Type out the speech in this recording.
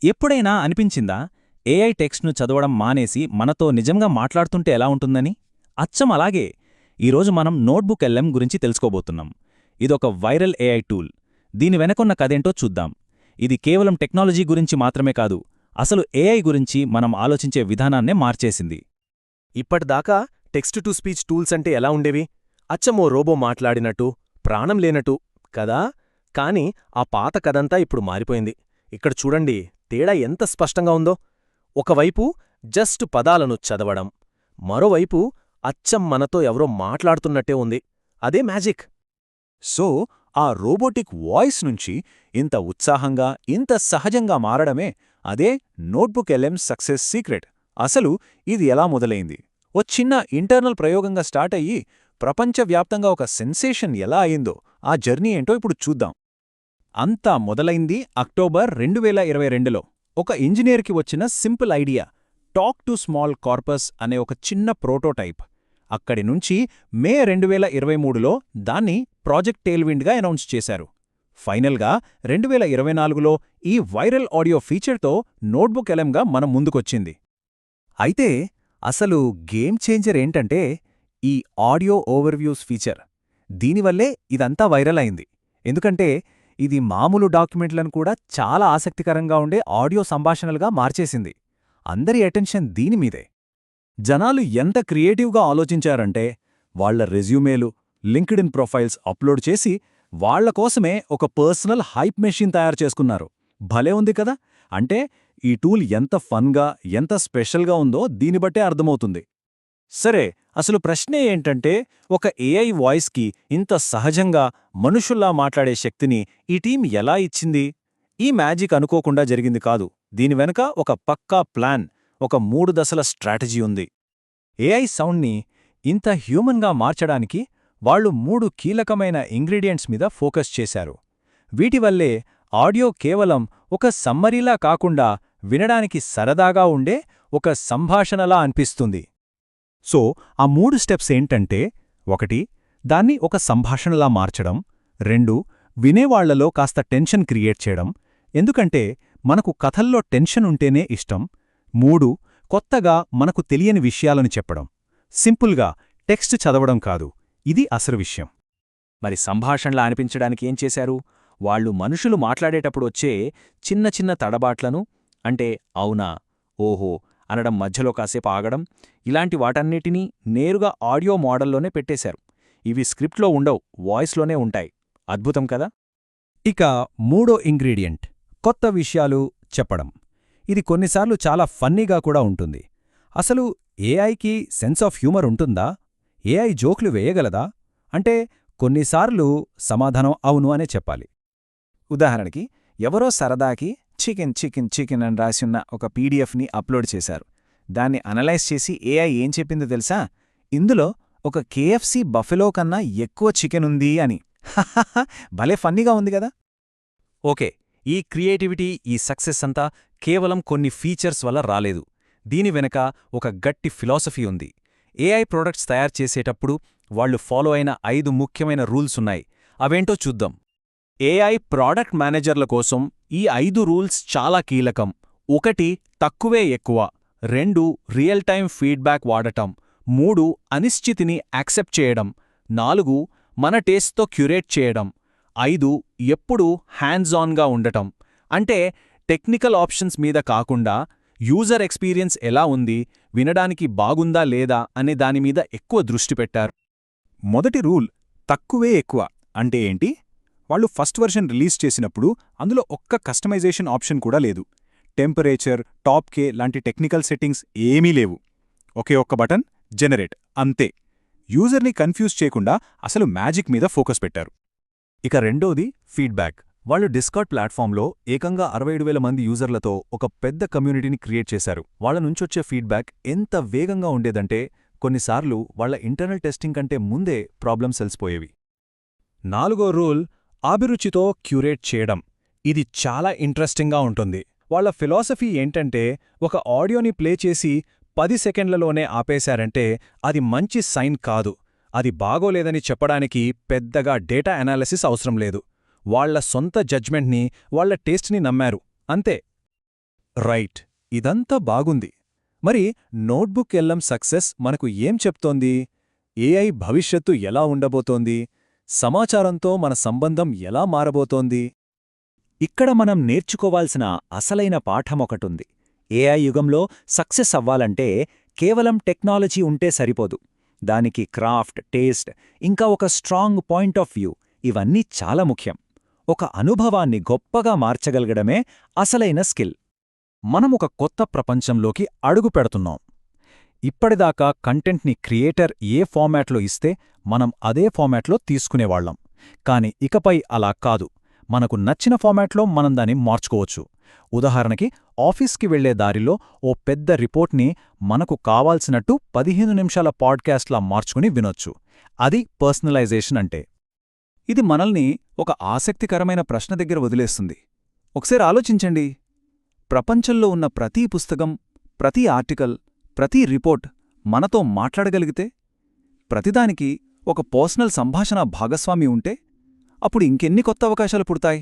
ఎప్పుడైనా అనిపించిందా ఏఐ టెక్స్ట్ను చదవడం మానేసి మనతో నిజంగా మాట్లాడుతుంటే ఎలా ఉంటుందని? అచ్చం అలాగే ఈరోజు మనం నోట్బుక్ ఎల్ఎం గురించి తెలుసుకోబోతున్నాం. ఇదొక వైరల్ ఏఐ టూల్. దీని వెనకున్న కథేంటో చూద్దాం. ఇది కేవలం టెక్నాలజీ గురించి మాత్రమే కాదు, అసలు ఏఐ గురించి మనం ఆలోచించే విధానాన్నే మార్చేసింది. ఇప్పటిదాకా టెక్స్ట్ టు స్పీచ్ టూల్స్ అంటే ఎలా ఉండేవి? అచ్చమో రోబో మాట్లాడినట్టు, ప్రాణం లేనట్టు కదా. కాని ఆ పాత కథంతా ఇప్పుడు మారిపోయింది. ఇక్కడ చూడండి, తేడా ఎంత స్పష్టంగా ఉందో. ఒకవైపు జస్ట్ పదాలను చదవడం, మరోవైపు అచ్చం మనతో ఎవరో మాట్లాడుతున్నట్టే ఉంది. అదే మ్యాజిక్. సో ఆ రోబోటిక్ వాయిస్ నుంచి ఇంత ఉత్సాహంగా, ఇంత సహజంగా మారడమే అదే నోట్బుక్ ఎల్ఎం సక్సెస్ సీక్రెట్. అసలు ఇది ఎలా మొదలైంది? ఓ చిన్న ఇంటర్నల్ ప్రయోగంగా స్టార్ట్ అయ్యి ప్రపంచవ్యాప్తంగా ఒక సెన్సేషన్ ఎలా అయిందో ఆ జర్నీ ఏంటో ఇప్పుడు చూద్దాం. అంతా మొదలైంది అక్టోబర్ 2022లో. ఒక ఇంజనీర్కి వచ్చిన simple idea, talk to small corpus అనే ఒక చిన్న ప్రోటోటైప్. అక్కడి నుంచి మే 2023లో దాన్ని ప్రాజెక్ట్ టేల్విండ్గా అనౌన్స్ చేశారు. ఫైనల్గా 2024లో ఈ వైరల్ ఆడియో ఫీచర్తో నోట్బుక్ ఎల్ఎంగా మనం ముందుకొచ్చింది. అయితే అసలు గేమ్ చేంజర్ ఏంటంటే ఈ ఆడియో ఓవర్వ్యూస్ ఫీచర్. దీనివల్లే ఇదంతా వైరల్ అయింది. ఎందుకంటే ఇది మామూలు డాక్యుమెంట్లను కూడా చాలా ఆసక్తికరంగా ఉండే ఆడియో సంభాషణలుగా మార్చేసింది. అందరి అటెన్షన్ దీనిమీదే. జనాలు ఎంత క్రియేటివ్గా ఆలోచించారంటే వాళ్ల రెజ్యూమేలు, లింక్డ్ఇన్ ప్రొఫైల్స్ అప్లోడ్ చేసి వాళ్లకోసమే ఒక పర్సనల్ హైప్ మెషిన్ తయారు చేసుకున్నారు. భలే ఉంది కదా. అంటే ఈ టూల్ ఎంత ఫన్గా, ఎంత స్పెషల్గా ఉందో దీనిబట్టే అర్థమవుతుంది. సరే, అసలు ప్రశ్నే ఏంటంటే ఒక ఏఐ వాయిస్కి ఇంత సహజంగా, మనుషుల్లా మాట్లాడే శక్తిని ఈ టీం ఎలా ఇచ్చింది? ఈ మ్యాజిక్ అనుకోకుండా జరిగింది కాదు. దీని వెనుక ఒక పక్కా ప్లాన్, ఒక 3 దశల స్ట్రాటజీ ఉంది. ఏఐ సౌండ్ని ఇంత హ్యూమన్గా మార్చడానికి వాళ్లు 3 కీలకమైన ఇంగ్రీడియంట్స్ మీద ఫోకస్ చేశారు. వీటివల్లే ఆడియో కేవలం ఒక సమ్మరీలా కాకుండా వినడానికి సరదాగా ఉండే ఒక సంభాషణలా అనిపిస్తుంది. సో ఆ 3 స్టెప్స్ ఏంటంటే, 1 దాన్ని ఒక సంభాషణలా మార్చడం, 2 వినేవాళ్లలో కాస్త టెన్షన్ క్రియేట్ చేయడం, ఎందుకంటే మనకు కథల్లో టెన్షన్ ఉంటేనే ఇష్టం, 3 కొత్తగా మనకు తెలియని విషయాలను చెప్పడం. సింపుల్గా టెక్స్ట్ చదవడం కాదు, ఇది అసలు విషయం. మరి సంభాషణలా అనిపించడానికి ఏం చేశారు? వాళ్లు మనుషులు మాట్లాడేటప్పుడు వచ్చే చిన్న చిన్న తడబాట్లను, అంటే అవునా, ఓహో అనడం, మధ్యలో కాసేపు ఆగడం, ఇలాంటి వాటన్నిటినీ నేరుగా ఆడియో మోడల్లోనే పెట్టేశారు. ఇవి స్క్రిప్ట్లో ఉండవు, వాయిస్లోనే ఉంటాయి. అద్భుతం కదా. ఇక 3వ ఇంగ్రీడియంట్, కొత్త విషయాలు చెప్పడం. ఇది కొన్నిసార్లు చాలా ఫన్నీగా కూడా ఉంటుంది. అసలు ఏఐకి సెన్స్ ఆఫ్ హ్యూమర్ ఉంటుందా? ఏఐ జోక్లు వేయగలదా? అంటే కొన్నిసార్లు సమాధానం అవును అనే చెప్పాలి. ఉదాహరణకి, ఎవరో సరదాకి చికెన్ చికెన్ చికెన్ అని రాసిన్న ఒక పీడిఎఫ్ని అప్లోడ్ చేశారు. దాన్ని అనలైజ్ చేసి ఏఐ ఏం చెప్పిందో తెలుసా? ఇందులో ఒక కేఎఫ్సి బఫెలో కన్నా ఎక్కువ చికెన్ ఉంది అని. భలే ఫన్నీగా ఉంది కదా. ఓకే, ఈ క్రియేటివిటీ, ఈ సక్సెస్ అంతా కేవలం కొన్ని ఫీచర్స్ వల్ల రాలేదు. దీని వెనక ఒక గట్టి ఫిలాసఫీ ఉంది. ఏఐ ప్రొడక్ట్స్ తయారు చేసేటప్పుడు వాళ్లు ఫాలో అయిన 5 ముఖ్యమైన రూల్స్ ఉన్నాయి. అవేంటో చూద్దాం. ఏఐ ప్రాడక్ట్ మేనేజర్ల కోసం ఈ 5 రూల్స్ చాలా కీలకం. 1 తక్కువే ఎక్కువ, 2 రియల్ టైమ్ ఫీడ్బ్యాక్ వాడటం, 3 అనిశ్చితిని యాక్సెప్ట్ చేయడం, 4 మన టేస్ట్తో క్యూరేట్ చేయడం, 5 ఎప్పుడూ హ్యాండ్స్ ఆన్గా ఉండటం. అంటే టెక్నికల్ ఆప్షన్స్ మీద కాకుండా యూజర్ ఎక్స్పీరియన్స్ ఎలా ఉంది, వినడానికి బాగుందా లేదా అనే దానిమీద ఎక్కువ దృష్టి పెట్టారు. మొదటి రూల్, తక్కువే ఎక్కువ అంటే ఏంటి? వాళ్ళు ఫస్ట్ వర్షన్ రిలీజ్ చేసినప్పుడు అందులో ఒక్క కస్టమైజేషన్ ఆప్షన్ కూడా లేదు. టెంపరేచర్, టాప్ కే లాంటి టెక్నికల్ సెట్టింగ్స్ ఏమీ లేవు. ఒకే ఒక్క బటన్, జనరేట్, అంతే. యూజర్ని కన్ఫ్యూజ్ చేయకుండా అసలు మ్యాజిక్ మీద ఫోకస్ పెట్టారు. ఇక రెండోది ఫీడ్బ్యాక్. వాళ్ళు డిస్కార్డ్ ప్లాట్ఫామ్లో ఏకంగా 67,000 మంది యూజర్లతో ఒక పెద్ద కమ్యూనిటీని క్రియేట్ చేశారు. వాళ్ల నుంచొచ్చే ఫీడ్బ్యాక్ ఎంత వేగంగా ఉండేదంటే కొన్నిసార్లు వాళ్ల ఇంటర్నల్ టెస్టింగ్ కంటే ముందే ప్రాబ్లమ్స్ తెలిసిపోయేవి. 4వ రూల్, అభిరుచితో క్యూరేట్ చేయడం. ఇది చాలా ఇంట్రెస్టింగ్గా ఉంటుంది. వాళ్ల ఫిలాసఫీ ఏంటంటే ఒక ఆడియోని ప్లే చేసి 10 సెకండ్లలోనే ఆపేశారంటే అది మంచి సైన్ కాదు. అది బాగోలేదని చెప్పడానికి పెద్దగా డేటా అనాలిసిస్ అవసరం లేదు. వాళ్ల సొంత జడ్జ్మెంట్ని, వాళ్ల టేస్ట్ని నమ్మారు, అంతే. రైట్, ఇదంతా బాగుంది. మరి నోట్బుక్ ఎల్ఎం సక్సెస్ మనకు ఏం చెప్తోంది? ఏఐ భవిష్యత్తు ఎలా ఉండబోతోంది? సమాచారంతో మన సంబంధం ఎలా మారబోతోంది? ఇక్కడ మనం నేర్చుకోవాల్సిన అసలైన పాఠమొకటుంది. ఏఐ యుగంలో సక్సెస్ అవ్వాలంటే కేవలం టెక్నాలజీ ఉంటే సరిపోదు. దానికి క్రాఫ్ట్, టేస్ట్, ఇంకా ఒక స్ట్రాంగ్ పాయింట్ ఆఫ్ వ్యూ ఇవన్నీ చాలా ముఖ్యం. ఒక అనుభవాన్ని గొప్పగా మార్చగలగడమే అసలైన స్కిల్. మనమొక కొత్త ప్రపంచంలోకి అడుగు పెడుతున్నాం. ఇప్పటిదాకా కంటెంట్ని క్రియేటర్ ఏ ఫార్మాట్లో ఇస్తే మనం అదే ఫార్మాట్లో తీసుకునేవాళ్లం. కాని ఇకపై అలా కాదు. మనకు నచ్చిన ఫార్మాట్లో మనం దాన్ని మార్చుకోవచ్చు. ఉదాహరణకి ఆఫీస్కి వెళ్లే దారిలో ఓ పెద్ద రిపోర్ట్ని మనకు కావాల్సినట్టు 15 నిమిషాల పాడ్కాస్ట్లా మార్చుకుని వినొచ్చు. అది పర్సనలైజేషన్ అంటే. ఇది మనల్ని ఒక ఆసక్తికరమైన ప్రశ్న దగ్గర వదిలేస్తుంది. ఒకసారి ఆలోచించండి. ప్రపంచంలో ఉన్న ప్రతి పుస్తకం, ప్రతి ఆర్టికల్, ప్రతి రిపోర్ట్ మనతో మాట్లాడగలిగితే, ప్రతిదానికి ఒక పర్సనల్ సంభాషణ భాగస్వామి ఉంటే, అప్పుడు ఇంకెన్ని కొత్త అవకాశాలు పుడతాయి?